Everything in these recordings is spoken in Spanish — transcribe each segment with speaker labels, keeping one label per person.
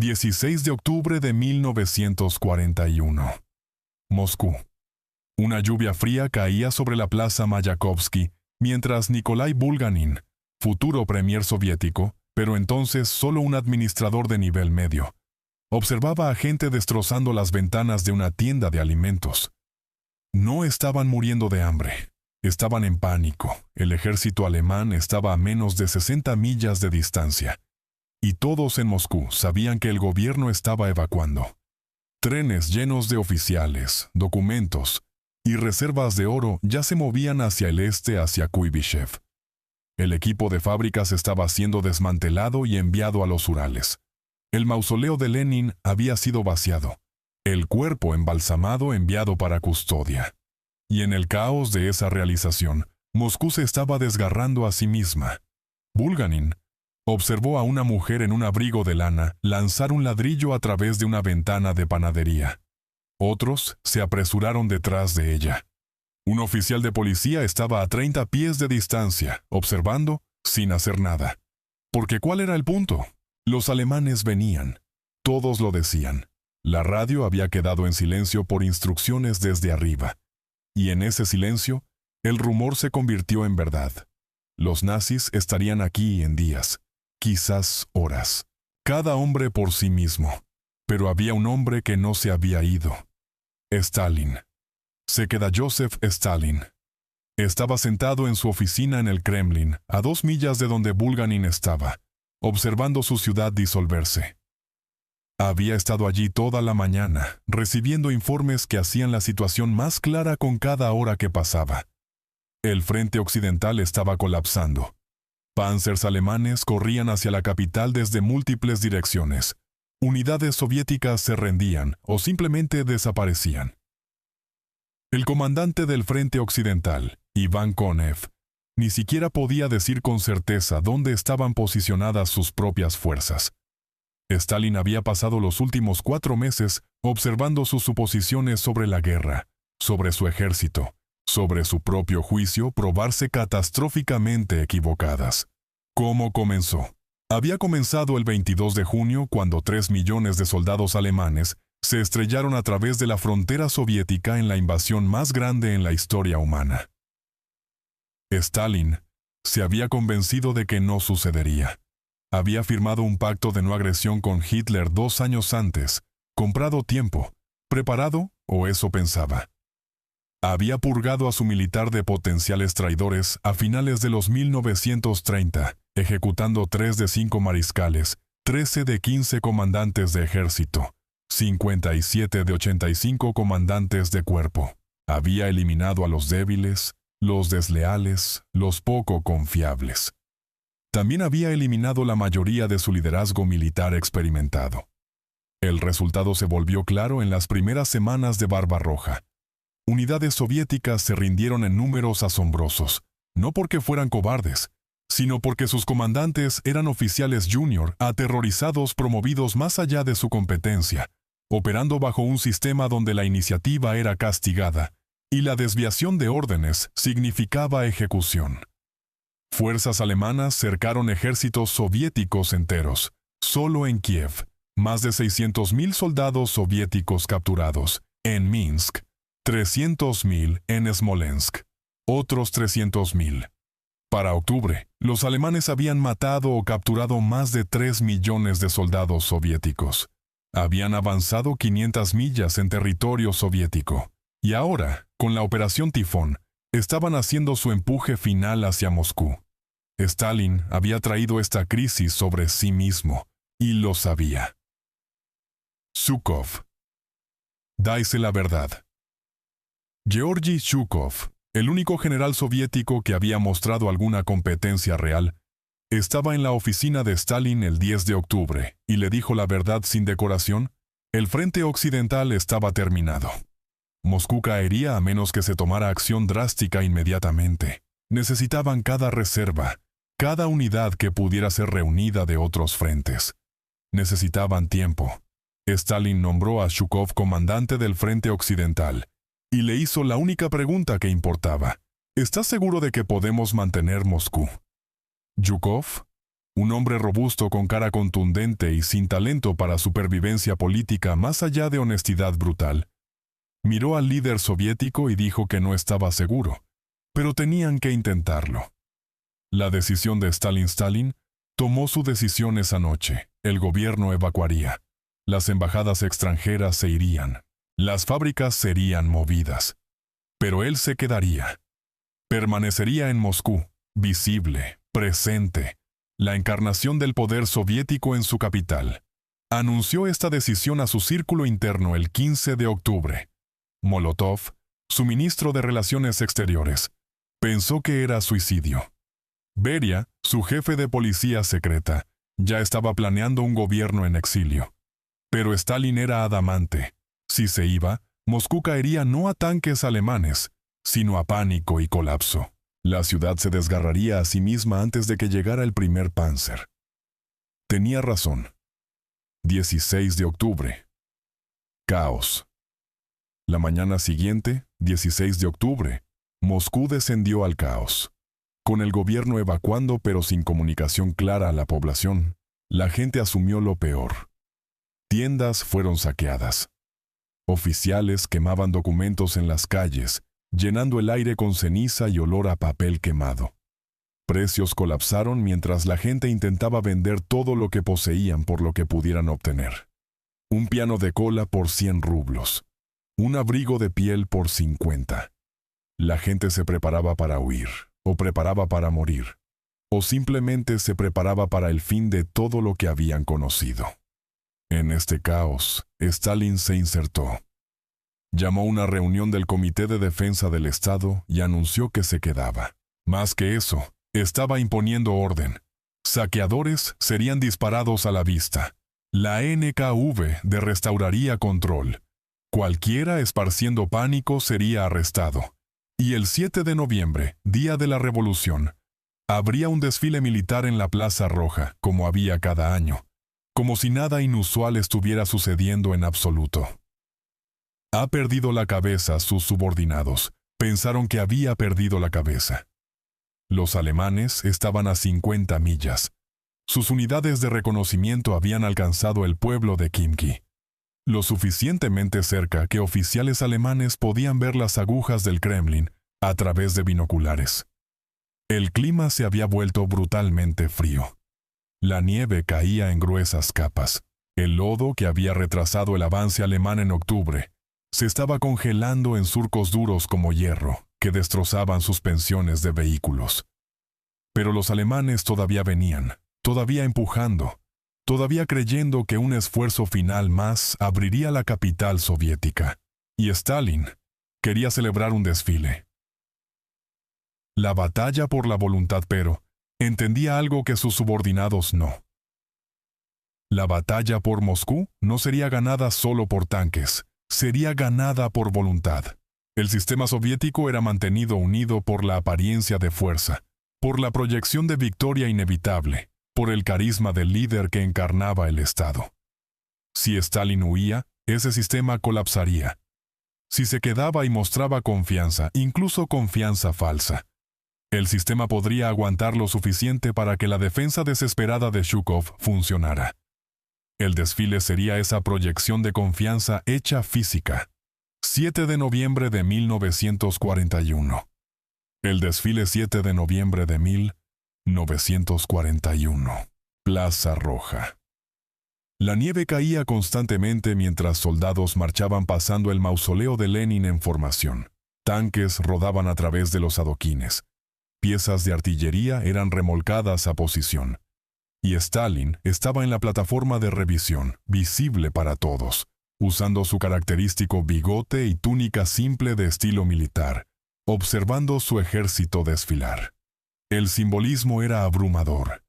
Speaker 1: 16 de octubre de 1941. Moscú. Una lluvia fría caía sobre la plaza Mayakovsky, mientras Nikolai Bulganin, futuro premier soviético, pero entonces solo un administrador de nivel medio, observaba a gente destrozando las ventanas de una tienda de alimentos. No estaban muriendo de hambre, estaban en pánico. El ejército alemán estaba a menos de 60 millas de distancia, y todos en Moscú sabían que el gobierno estaba evacuando. Trenes llenos de oficiales, documentos y reservas de oro ya se movían hacia el este, hacia Kuibyshev. El equipo de fábricas estaba siendo desmantelado y enviado a los Urales. El mausoleo de Lenin había sido vaciado, el cuerpo embalsamado enviado para custodia. Y en el caos de esa realización, Moscú se estaba desgarrando a sí misma. Bulganin observó a una mujer en un abrigo de lana lanzar un ladrillo a través de una ventana de panadería. Otros se apresuraron detrás de ella. Un oficial de policía estaba a 30 pies de distancia, observando, sin hacer nada. Porque ¿cuál era el punto? Los alemanes venían. Todos lo decían. La radio había quedado en silencio por instrucciones desde arriba. Y en ese silencio, el rumor se convirtió en verdad. Los nazis estarían aquí en días, quizás horas. Cada hombre por sí mismo. Pero había un hombre que no se había ido. Stalin. Se queda Joseph Stalin. Estaba sentado en su oficina en el Kremlin, a 2 millas de donde Bulganin estaba, observando su ciudad disolverse. Había estado allí toda la mañana, recibiendo informes que hacían la situación más clara con cada hora que pasaba. El frente occidental estaba colapsando. Panzers alemanes corrían hacia la capital desde múltiples direcciones. Unidades soviéticas se rendían o simplemente desaparecían. El comandante del frente occidental, Iván Konev, ni siquiera podía decir con certeza dónde estaban posicionadas sus propias fuerzas. Stalin había pasado los últimos 4 meses observando sus suposiciones sobre la guerra, sobre su ejército, sobre su propio juicio probarse catastróficamente equivocadas. ¿Cómo comenzó? Había comenzado el 22 de junio cuando 3 millones de soldados alemanes se estrellaron a través de la frontera soviética en la invasión más grande en la historia humana. Stalin se había convencido de que no sucedería. Había firmado un pacto de no agresión con Hitler 2 años antes, comprado tiempo, preparado, o eso pensaba. Había purgado a su militar de potenciales traidores a finales de los 1930, ejecutando 3 de 5 mariscales, 13 de 15 comandantes de ejército, 57 de 85 comandantes de cuerpo. Había eliminado a los débiles, los desleales, los poco confiables. También había eliminado la mayoría de su liderazgo militar experimentado. El resultado se volvió claro en las primeras semanas de Barbarroja. Unidades soviéticas se rindieron en números asombrosos, no porque fueran cobardes, sino porque sus comandantes eran oficiales junior aterrorizados promovidos más allá de su competencia, operando bajo un sistema donde la iniciativa era castigada y la desviación de órdenes significaba ejecución. Fuerzas alemanas cercaron ejércitos soviéticos enteros. Solo en Kiev, más de 600,000 soldados soviéticos capturados. En Minsk, 300,000 en Smolensk, otros 300,000. Para octubre, los alemanes habían matado o capturado más de 3 millones de soldados soviéticos. Habían avanzado 500 millas en territorio soviético. Y ahora, con la Operación Tifón, estaban haciendo su empuje final hacia Moscú. Stalin había traído esta crisis sobre sí mismo, y lo sabía. Zhukov. Dáise la verdad. Georgi Zhukov, el único general soviético que había mostrado alguna competencia real, estaba en la oficina de Stalin el 10 de octubre y le dijo la verdad sin decoración: el frente occidental estaba terminado. Moscú caería a menos que se tomara acción drástica inmediatamente. Necesitaban cada reserva, cada unidad que pudiera ser reunida de otros frentes. Necesitaban tiempo. Stalin nombró a Zhukov comandante del frente occidental y le hizo la única pregunta que importaba: ¿estás seguro de que podemos mantener Moscú? Zhukov Un hombre robusto con cara contundente y sin talento para supervivencia política más allá de honestidad brutal. Miró al líder soviético y dijo que no estaba seguro, pero tenían que intentarlo. La decisión de Stalin tomó su decisión esa noche. El gobierno evacuaría. Las embajadas extranjeras se irían. Las fábricas serían movidas. Pero él se quedaría. Permanecería en Moscú, visible, presente, la encarnación del poder soviético en su capital. Anunció esta decisión a su círculo interno el 15 de octubre. Molotov, su ministro de Relaciones Exteriores, pensó que era suicidio. Beria, su jefe de policía secreta, ya estaba planeando un gobierno en exilio. Pero Stalin era adamante. Si se iba, Moscú caería no a tanques alemanes, sino a pánico y colapso. La ciudad se desgarraría a sí misma antes de que llegara el primer Panzer. Tenía razón. 16 de octubre. Caos. La mañana siguiente, 16 de octubre, Moscú descendió al caos. Con el gobierno evacuando pero sin comunicación clara a la población, la gente asumió lo peor. Tiendas fueron saqueadas. Oficiales quemaban documentos en las calles, llenando el aire con ceniza y olor a papel quemado. Precios colapsaron mientras la gente intentaba vender todo lo que poseían por lo que pudieran obtener. Un piano de cola por 100 rublos. Un abrigo de piel por 50. La gente se preparaba para huir, o preparaba para morir, o simplemente se preparaba para el fin de todo lo que habían conocido. En este caos, Stalin se insertó. Llamó una reunión del Comité de Defensa del Estado y anunció que se quedaba. Más que eso, estaba imponiendo orden. Saqueadores serían disparados a la vista. La NKVD restauraría control. Cualquiera esparciendo pánico sería arrestado. Y el 7 de noviembre, día de la Revolución, habría un desfile militar en la Plaza Roja, como había cada año, como si nada inusual estuviera sucediendo en absoluto. Ha perdido la cabeza sus subordinados. Pensaron que había perdido la cabeza. Los alemanes estaban a 50 millas. Sus unidades de reconocimiento habían alcanzado el pueblo de Khimki. Lo suficientemente cerca que oficiales alemanes podían ver las agujas del Kremlin a través de binoculares. El clima se había vuelto brutalmente frío. La nieve caía en gruesas capas. El lodo que había retrasado el avance alemán en octubre se estaba congelando en surcos duros como hierro que destrozaban suspensiones de vehículos. Pero los alemanes todavía venían, todavía empujando, todavía creyendo que un esfuerzo final más abriría la capital soviética. Y Stalin quería celebrar un desfile. La batalla por la voluntad, pero entendía algo que sus subordinados no. La batalla por Moscú no sería ganada solo por tanques, sería ganada por voluntad. El sistema soviético era mantenido unido por la apariencia de fuerza, por la proyección de victoria inevitable, por el carisma del líder que encarnaba el Estado. Si Stalin huía, ese sistema colapsaría. Si se quedaba y mostraba confianza, incluso confianza falsa, el sistema podría aguantar lo suficiente para que la defensa desesperada de Zhukov funcionara. El desfile sería esa proyección de confianza hecha física. 7 de noviembre de 1941. El desfile 7 de noviembre de 1941. Plaza Roja. La nieve caía constantemente mientras soldados marchaban pasando el mausoleo de Lenin en formación. Tanques rodaban a través de los adoquines. Piezas de artillería eran remolcadas a posición. Y Stalin estaba en la plataforma de revisión, visible para todos, usando su característico bigote y túnica simple de estilo militar, observando su ejército desfilar. El simbolismo era abrumador.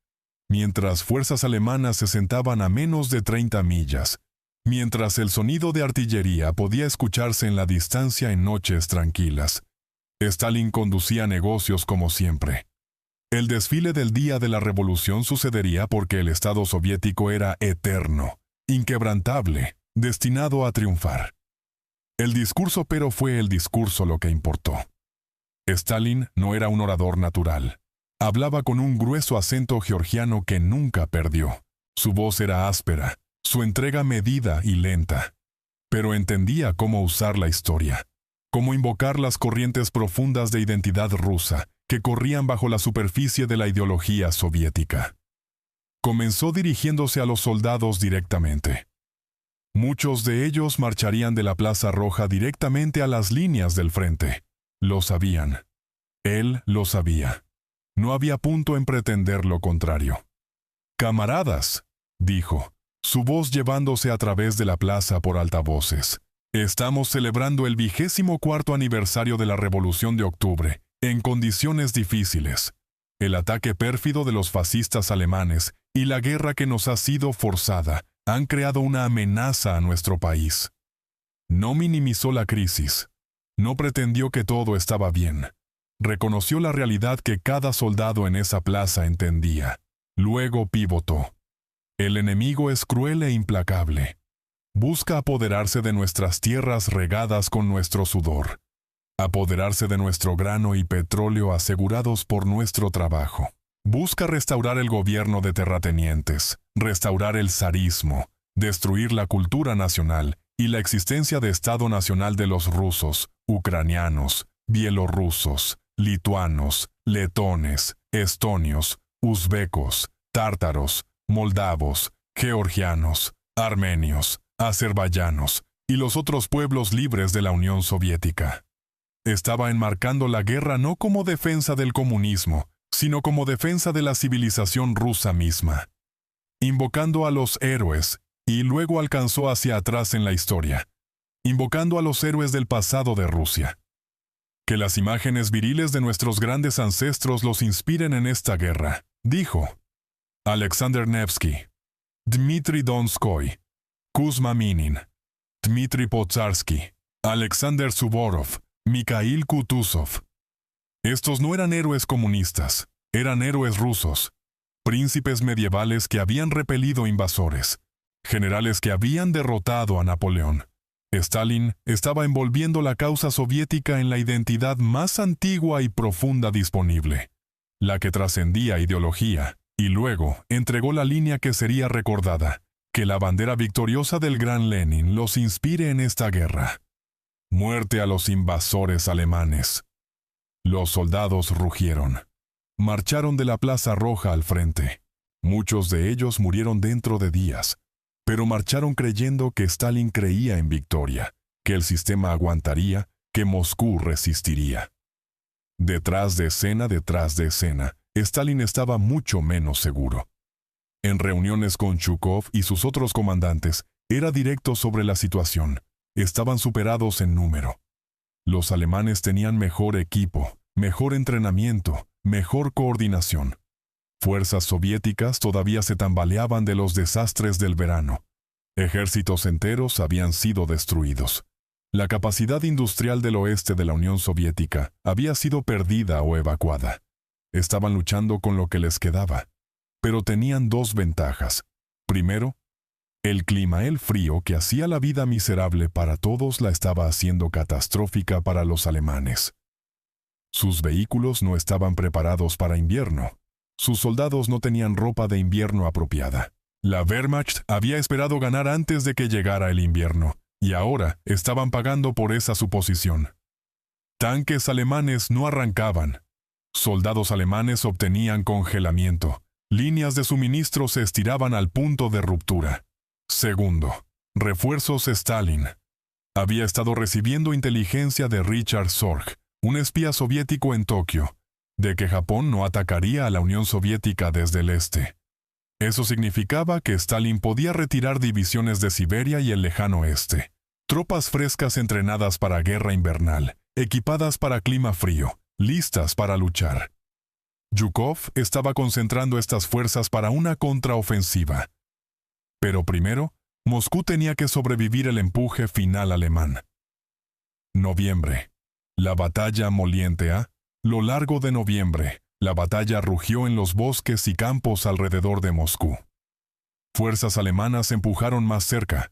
Speaker 1: Mientras fuerzas alemanas se sentaban a menos de 30 millas, mientras el sonido de artillería podía escucharse en la distancia en noches tranquilas, Stalin conducía negocios como siempre. El desfile del día de la revolución sucedería porque el Estado soviético era eterno, inquebrantable, destinado a triunfar. El discurso fue el discurso lo que importó. Stalin no era un orador natural, Hablaba con un grueso acento georgiano que nunca perdió. Su voz era áspera, su entrega medida y lenta. Pero entendía cómo usar la historia, cómo invocar las corrientes profundas de identidad rusa que corrían bajo la superficie de la ideología soviética. Comenzó dirigiéndose a los soldados directamente. Muchos de ellos marcharían de la Plaza Roja directamente a las líneas del frente. Lo sabían. Él lo sabía. No había punto en pretender lo contrario. «Camaradas», dijo, su voz llevándose a través de la plaza por altavoces. «Estamos celebrando el 24º aniversario de la Revolución de Octubre, en condiciones difíciles. El ataque pérfido de los fascistas alemanes y la guerra que nos ha sido forzada han creado una amenaza a nuestro país». No minimizó la crisis. No pretendió que todo estaba bien. Reconoció la realidad que cada soldado en esa plaza entendía. Luego pivotó. El enemigo es cruel e implacable. Busca apoderarse de nuestras tierras regadas con nuestro sudor. Apoderarse de nuestro grano y petróleo asegurados por nuestro trabajo. Busca restaurar el gobierno de terratenientes, restaurar el zarismo, destruir la cultura nacional y la existencia de Estado nacional de los rusos, ucranianos, bielorrusos, lituanos, letones, estonios, uzbecos, tártaros, moldavos, georgianos, armenios, azerbaiyanos y los otros pueblos libres de la Unión Soviética. Estaba enmarcando la guerra no como defensa del comunismo, sino como defensa de la civilización rusa misma. Invocando a los héroes, y luego alcanzó hacia atrás en la historia, invocando a los héroes del pasado de Rusia. Que las imágenes viriles de nuestros grandes ancestros los inspiren en esta guerra, dijo. Alexander Nevsky, Dmitry Donskoy, Kuzma Minin, Dmitry Podzarsky, Alexander Suvorov, Mikhail Kutuzov. Estos no eran héroes comunistas, eran héroes rusos, príncipes medievales que habían repelido invasores, generales que habían derrotado a Napoleón. Stalin estaba envolviendo la causa soviética en la identidad más antigua y profunda disponible, la que trascendía ideología, y luego entregó la línea que sería recordada, que la bandera victoriosa del gran Lenin los inspire en esta guerra. Muerte a los invasores alemanes. Los soldados rugieron. Marcharon de la Plaza Roja al frente. Muchos de ellos murieron dentro de días, pero marcharon creyendo que Stalin creía en victoria, que el sistema aguantaría, que Moscú resistiría. Detrás de escena, Stalin estaba mucho menos seguro. En reuniones con Zhukov y sus otros comandantes, era directo sobre la situación. Estaban superados en número. Los alemanes tenían mejor equipo, mejor entrenamiento, mejor coordinación. Fuerzas soviéticas todavía se tambaleaban de los desastres del verano. Ejércitos enteros habían sido destruidos. La capacidad industrial del oeste de la Unión Soviética había sido perdida o evacuada. Estaban luchando con lo que les quedaba, pero tenían dos ventajas. Primero, el clima, el frío que hacía la vida miserable para todos la estaba haciendo catastrófica para los alemanes. Sus vehículos no estaban preparados para invierno. Sus soldados no tenían ropa de invierno apropiada. La Wehrmacht había esperado ganar antes de que llegara el invierno, y ahora estaban pagando por esa suposición. Tanques alemanes no arrancaban. Soldados alemanes obtenían congelamiento. Líneas de suministro se estiraban al punto de ruptura. Segundo, refuerzos Stalin. Había estado recibiendo inteligencia de Richard Sorge, un espía soviético en Tokio, de que Japón no atacaría a la Unión Soviética desde el este. Eso significaba que Stalin podía retirar divisiones de Siberia y el lejano oeste. Tropas frescas entrenadas para guerra invernal, equipadas para clima frío, listas para luchar. Zhukov estaba concentrando estas fuerzas para una contraofensiva. Pero primero, Moscú tenía que sobrevivir el empuje final alemán. Noviembre. La batalla moliente a lo largo de noviembre. La batalla rugió en los bosques y campos alrededor de Moscú. Fuerzas alemanas empujaron más cerca.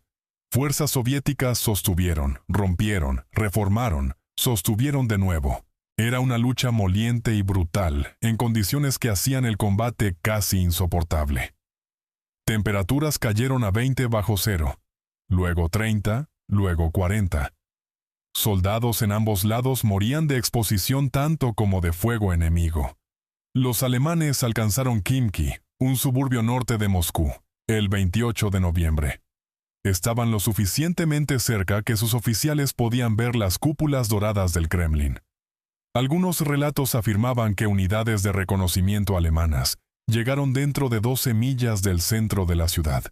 Speaker 1: Fuerzas soviéticas sostuvieron, rompieron, reformaron, sostuvieron de nuevo. Era una lucha moliente y brutal, en condiciones que hacían el combate casi insoportable. Temperaturas cayeron a 20 bajo cero, luego 30, luego 40. Soldados en ambos lados morían de exposición tanto como de fuego enemigo. Los alemanes alcanzaron Khimki, un suburbio norte de Moscú, el 28 de noviembre. Estaban lo suficientemente cerca que sus oficiales podían ver las cúpulas doradas del Kremlin. Algunos relatos afirmaban que unidades de reconocimiento alemanas llegaron dentro de 12 millas del centro de la ciudad.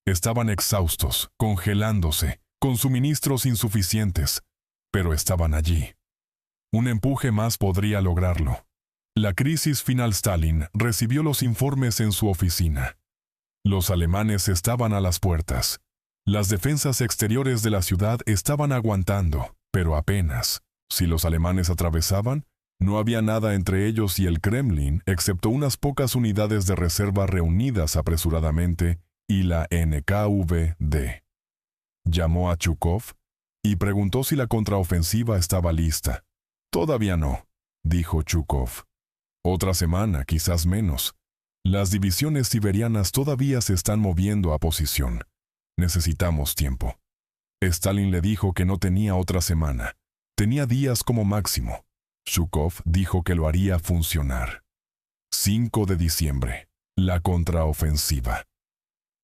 Speaker 1: Estaban exhaustos, congelándose, con suministros insuficientes, pero estaban allí. Un empuje más podría lograrlo. La crisis final. Stalin recibió los informes en su oficina. Los alemanes estaban a las puertas. Las defensas exteriores de la ciudad estaban aguantando, pero apenas. Si los alemanes atravesaban, no había nada entre ellos y el Kremlin, excepto unas pocas unidades de reserva reunidas apresuradamente y la NKVD. Llamó a Chukov y preguntó si la contraofensiva estaba lista. «Todavía no», dijo Chukov. «Otra semana, quizás menos. Las divisiones siberianas todavía se están moviendo a posición. Necesitamos tiempo». Stalin le dijo que no tenía otra semana. Tenía días como máximo. Chukov dijo que lo haría funcionar. 5 de diciembre. La contraofensiva.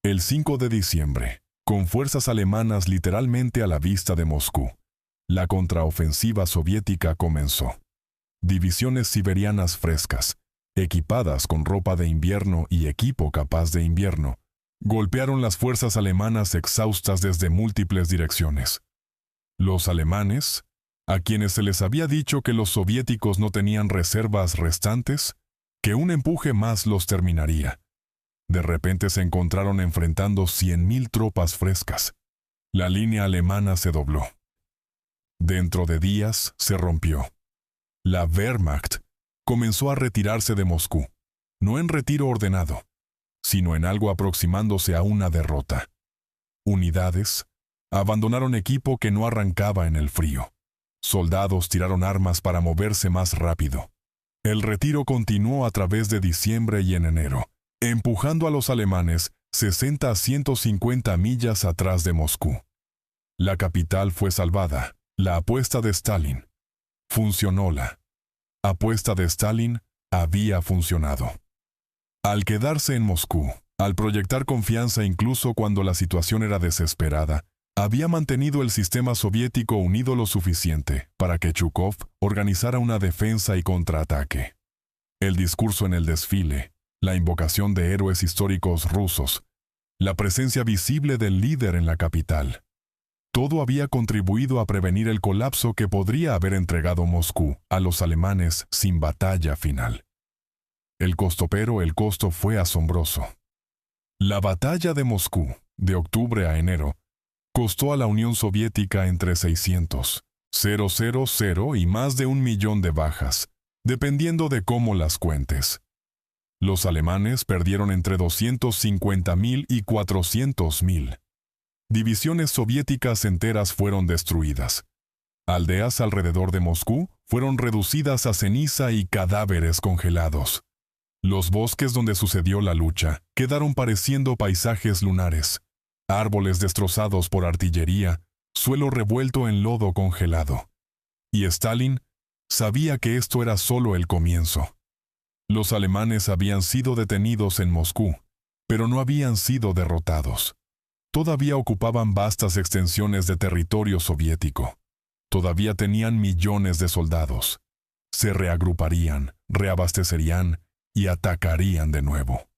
Speaker 1: El 5 de diciembre, con fuerzas alemanas literalmente a la vista de Moscú, la contraofensiva soviética comenzó. Divisiones siberianas frescas, equipadas con ropa de invierno y equipo capaz de invierno, golpearon las fuerzas alemanas exhaustas desde múltiples direcciones. Los alemanes, a quienes se les había dicho que los soviéticos no tenían reservas restantes, que un empuje más los terminaría. De repente se encontraron enfrentando 100.000 tropas frescas. La línea alemana se dobló. Dentro de días se rompió. La Wehrmacht comenzó a retirarse de Moscú, no en retiro ordenado, sino en algo aproximándose a una derrota. Unidades abandonaron equipo que no arrancaba en el frío. Soldados tiraron armas para moverse más rápido. El retiro continuó a través de diciembre y en enero, empujando a los alemanes 60 a 150 millas atrás de Moscú. La capital fue salvada. La apuesta de Stalin. Funcionó. La apuesta de Stalin había funcionado. Al quedarse en Moscú, al proyectar confianza incluso cuando la situación era desesperada, había mantenido el sistema soviético unido lo suficiente para que Chukov organizara una defensa y contraataque. El discurso en el desfile, la invocación de héroes históricos rusos, la presencia visible del líder en la capital. Todo había contribuido a prevenir el colapso que podría haber entregado Moscú a los alemanes sin batalla final. El costo fue asombroso. La batalla de Moscú, de octubre a enero, costó a la Unión Soviética entre 600,000 y más de 1.000.000 de bajas, dependiendo de cómo las cuentes. Los alemanes perdieron entre 250.000 y 400.000. Divisiones soviéticas enteras fueron destruidas. Aldeas alrededor de Moscú fueron reducidas a ceniza y cadáveres congelados. Los bosques donde sucedió la lucha quedaron pareciendo paisajes lunares. Árboles destrozados por artillería, suelo revuelto en lodo congelado. Y Stalin sabía que esto era solo el comienzo. Los alemanes habían sido detenidos en Moscú, pero no habían sido derrotados. Todavía ocupaban vastas extensiones de territorio soviético. Todavía tenían millones de soldados. Se reagruparían, reabastecerían y atacarían de nuevo.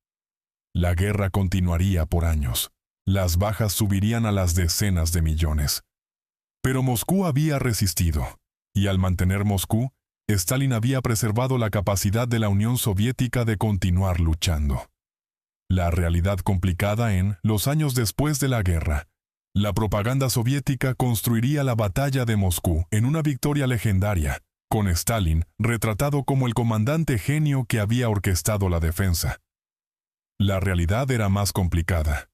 Speaker 1: La guerra continuaría por años. Las bajas subirían a las decenas de millones. Pero Moscú había resistido, y al mantener Moscú, Stalin había preservado la capacidad de la Unión Soviética de continuar luchando. La realidad complicada en los años después de la guerra. La propaganda soviética construiría la batalla de Moscú en una victoria legendaria, con Stalin retratado como el comandante genio que había orquestado la defensa. La realidad era más complicada.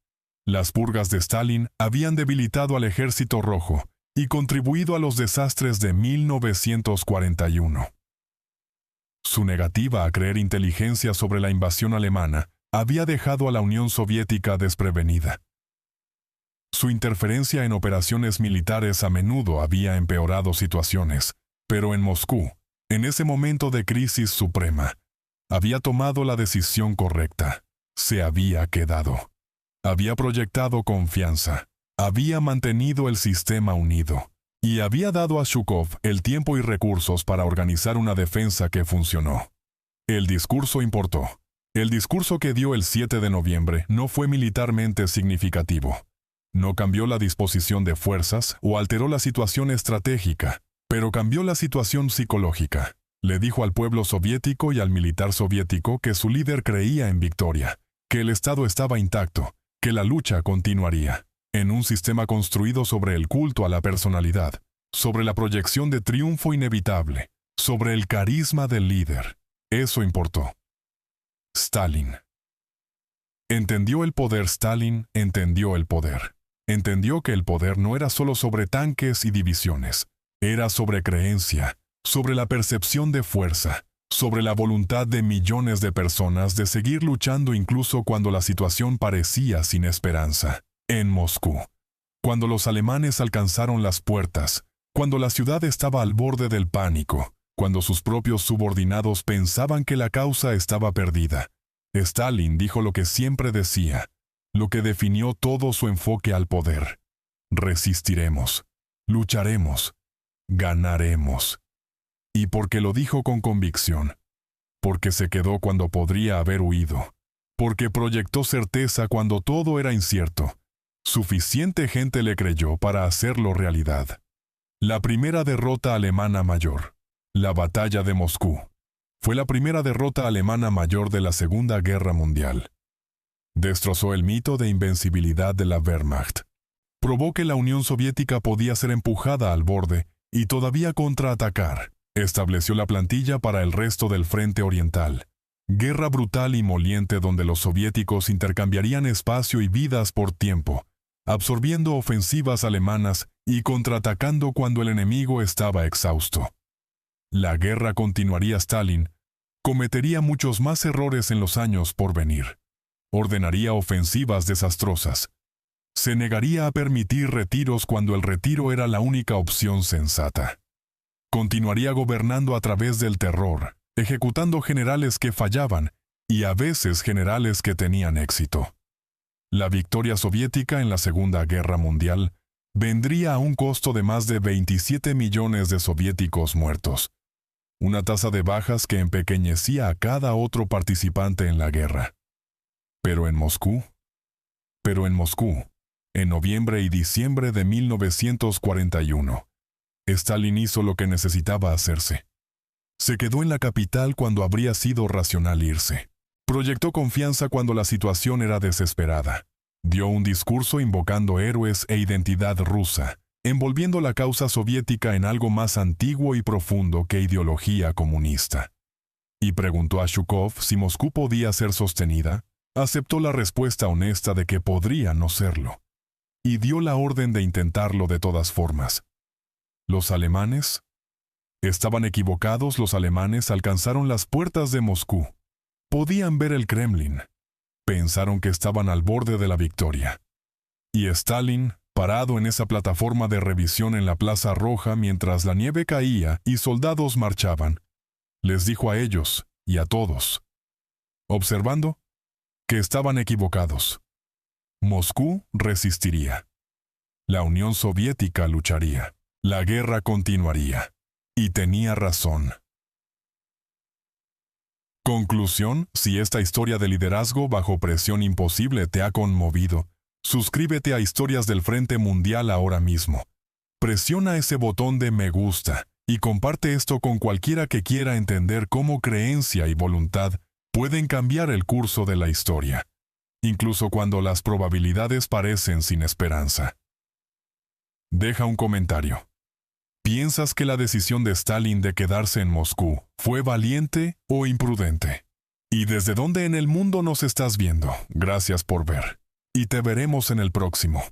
Speaker 1: Las purgas de Stalin habían debilitado al Ejército Rojo y contribuido a los desastres de 1941. Su negativa a creer inteligencia sobre la invasión alemana había dejado a la Unión Soviética desprevenida. Su interferencia en operaciones militares a menudo había empeorado situaciones, pero en Moscú, en ese momento de crisis suprema, había tomado la decisión correcta. Se había quedado. Había proyectado confianza. Había mantenido el sistema unido. Y había dado a Zhukov el tiempo y recursos para organizar una defensa que funcionó. El discurso importó. El discurso que dio el 7 de noviembre no fue militarmente significativo. No cambió la disposición de fuerzas o alteró la situación estratégica, pero cambió la situación psicológica. Le dijo al pueblo soviético y al militar soviético que su líder creía en victoria, que el Estado estaba intacto, que la lucha continuaría, en un sistema construido sobre el culto a la personalidad, sobre la proyección de triunfo inevitable, sobre el carisma del líder. Eso importó. Stalin. Entendió el poder. Stalin entendió el poder. Entendió que el poder no era solo sobre tanques y divisiones, era sobre creencia, sobre la percepción de fuerza, sobre la voluntad de millones de personas de seguir luchando incluso cuando la situación parecía sin esperanza. En Moscú, cuando los alemanes alcanzaron las puertas, cuando la ciudad estaba al borde del pánico, cuando sus propios subordinados pensaban que la causa estaba perdida, Stalin dijo lo que siempre decía, lo que definió todo su enfoque al poder. Resistiremos, lucharemos, ganaremos. Y porque lo dijo con convicción, porque se quedó cuando podría haber huido, porque proyectó certeza cuando todo era incierto, suficiente gente le creyó para hacerlo realidad. La primera derrota alemana mayor, la batalla de Moscú, fue la primera derrota alemana mayor de la Segunda Guerra Mundial. Destrozó el mito de invencibilidad de la Wehrmacht. Probó que la Unión Soviética podía ser empujada al borde y todavía contraatacar. Estableció la plantilla para el resto del frente oriental. Guerra brutal y moliente donde los soviéticos intercambiarían espacio y vidas por tiempo, absorbiendo ofensivas alemanas y contraatacando cuando el enemigo estaba exhausto. La guerra continuaría. Stalin cometería muchos más errores en los años por venir. Ordenaría ofensivas desastrosas. Se negaría a permitir retiros cuando el retiro era la única opción sensata. Continuaría gobernando a través del terror, ejecutando generales que fallaban y a veces generales que tenían éxito. La victoria soviética en la Segunda Guerra Mundial vendría a un costo de más de 27 millones de soviéticos muertos, una tasa de bajas que empequeñecía a cada otro participante en la guerra. Pero en Moscú, en noviembre y diciembre de 1941, Stalin hizo lo que necesitaba hacerse. Se quedó en la capital cuando habría sido racional irse. Proyectó confianza cuando la situación era desesperada. Dio un discurso invocando héroes e identidad rusa, envolviendo la causa soviética en algo más antiguo y profundo que ideología comunista. Y preguntó a Zhukov si Moscú podía ser sostenida. Aceptó la respuesta honesta de que podría no serlo. Y dio la orden de intentarlo de todas formas. ¿Los alemanes? Estaban equivocados. Los alemanes alcanzaron las puertas de Moscú. Podían ver el Kremlin. Pensaron que estaban al borde de la victoria. Y Stalin, parado en esa plataforma de revisión en la Plaza Roja mientras la nieve caía y soldados marchaban, les dijo a ellos y a todos, observando, que estaban equivocados. Moscú resistiría. La Unión Soviética lucharía. La guerra continuaría. Y tenía razón. Conclusión: si esta historia de liderazgo bajo presión imposible te ha conmovido, suscríbete a Historias del Frente Mundial ahora mismo. Presiona ese botón de me gusta y comparte esto con cualquiera que quiera entender cómo creencia y voluntad pueden cambiar el curso de la historia, incluso cuando las probabilidades parecen sin esperanza. Deja un comentario. ¿Piensas que la decisión de Stalin de quedarse en Moscú fue valiente o imprudente? ¿Y desde dónde en el mundo nos estás viendo? Gracias por ver. Y te veremos en el próximo.